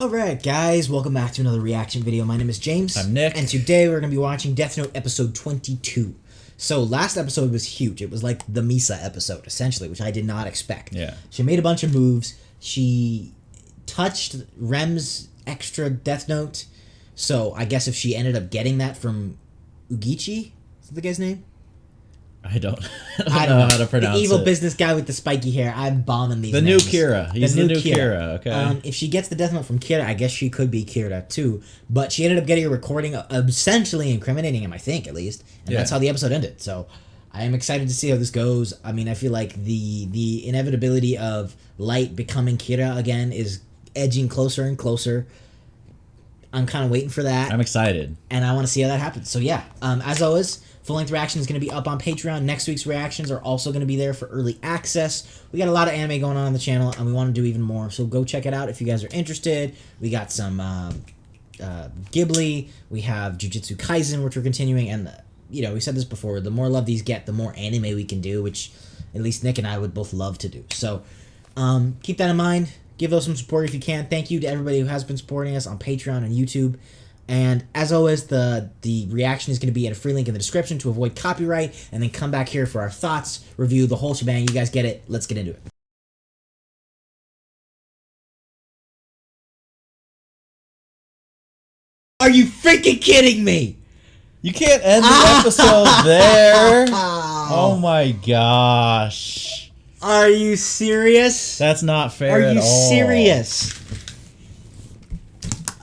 Alright guys, welcome back to another reaction video. My name is James. I'm Nick. And today we're going to be watching Death Note episode 22. So last episode was huge. It was like the Misa episode, essentially, which I did not expect. Yeah. She made a bunch of moves. She touched Rem's extra Death Note. So I guess if she ended up getting that from Higuchi, is that the guy's name? I don't know how to pronounce it. The evil business guy with the spiky hair. I'm bombing these The names. new Kira. He's the new Kira. Okay. If she gets the Death Note from Kira, I guess she could be Kira too. But she ended up getting a recording essentially incriminating him, I think, at least. And that's how the episode ended. So I am excited to see how this goes. I mean, I feel like the inevitability of Light becoming Kira again is edging closer and closer. I'm kind of waiting for that. I'm excited. And I want to see how that happens. So yeah, as always, full-length reaction is going to be up on Patreon. Next week's reactions are also going to be there for early access. We got a lot of anime going on the channel, and we want to do even more. So go check it out if you guys are interested. We got some Ghibli. We have Jujutsu Kaisen, which we're continuing. And, we said this before. The more love these get, the more anime we can do, which at least Nick and I would both love to do. So keep that in mind. Give those some support if you can. Thank you to everybody who has been supporting us on Patreon and YouTube. And as always, the reaction is going to be at a free link in the description to avoid copyright, and then come back here for our thoughts, review, the whole shebang. You guys get it. Let's get into it. Are you freaking kidding me? You can't end the episode there. Oh my gosh. Are you serious? That's not fair at all. Are you serious?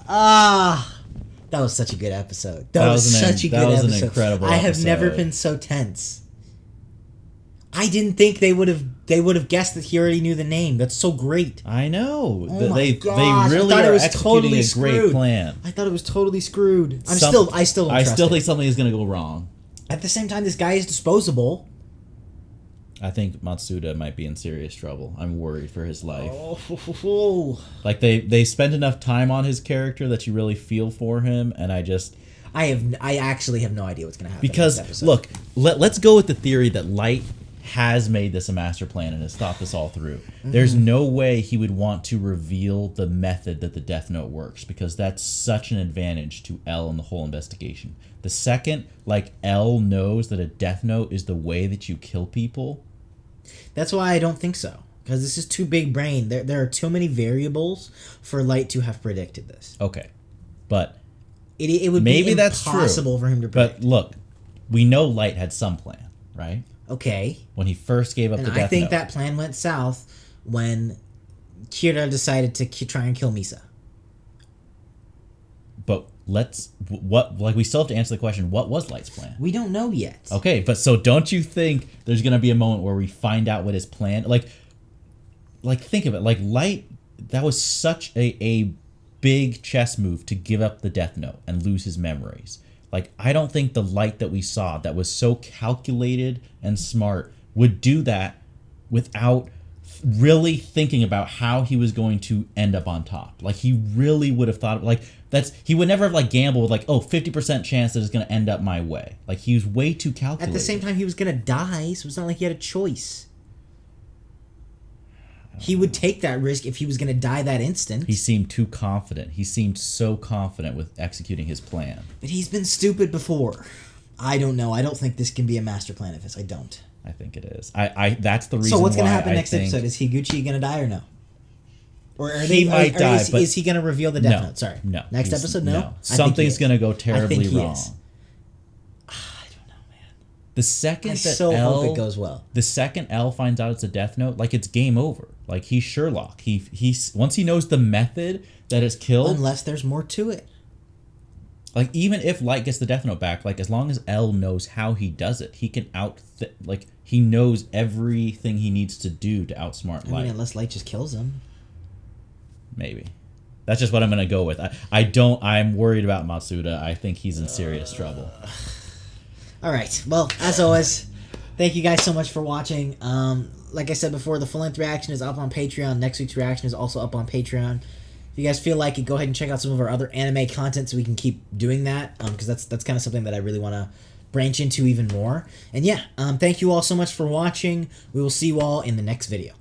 That was such a good episode. That was such a good episode. An incredible I have episode. never been so tense. I didn't think they would have guessed that he already knew the name. That's so great. I know. Oh they gosh, really I thought are it was executing totally a great screwed. plan. I thought it was totally screwed. I still think something is going to go wrong. At the same time, this guy is disposable. I think Matsuda might be in serious trouble. I'm worried for his life. Oh. Like they spend enough time on his character that you really feel for him, and I actually have no idea what's going to happen. Because in this episode. look, let's go with the theory that Light has made this a master plan and has thought this all through. There's no way he would want to reveal the method that the Death Note works, because that's such an advantage to L in the whole investigation. The second, L knows that a Death Note is the way that you kill people. That's why I don't think so. Because this is too big brain. There are too many variables for Light to have predicted this. Okay, but it would maybe be that's impossible for him to predict. But look, we know Light had some plan, right? Okay. When he first gave up the Death Note. I think that plan went south when Kira decided to try and kill Misa. But we still have to answer the question, what was Light's plan? We don't know yet. Okay, but so don't you think there's going to be a moment where we find out what his plan, think of it, Light, that was such a big chess move to give up the Death Note and lose his memories. I don't think the Light that we saw that was so calculated and smart would do that without really thinking about how he was going to end up on top. He really would have thought he would never have gambled with 50% chance that it's going to end up my way. He was way too calculated. At the same time, he was going to die, so it's not like he had a choice. He would take that risk if he was going to die that instant. He seemed too confident. He seemed so confident with executing his plan. But he's been stupid before. I don't know. I don't think this can be a master plan of his. I don't. I think it is. That's the reason. So what's going to happen I next think episode? Is Higuchi going to die or no? Or he might die, but is he going to reveal the Death Note? Sorry. No. Next episode, no? Something's going to go terribly wrong. I don't know, man. The second hope it goes well. The second L finds out it's a Death Note, it's game over. He's Sherlock. He's once he knows the method that is killed. Unless there's more to it. Even if Light gets the Death Note back, as long as L knows how he does it, he can he knows everything he needs to do to outsmart Light. Unless Light just kills him. Maybe. That's just what I'm going to go with. I'm worried about Matsuda. I think he's in serious trouble. All right. Well, as always, thank you guys so much for watching. Like I said before, the full-length reaction is up on Patreon. Next week's reaction is also up on Patreon. If you guys feel like it, go ahead and check out some of our other anime content so we can keep doing that, because that's kind of something that I really want to branch into even more. And yeah, thank you all so much for watching. We will see you all in the next video.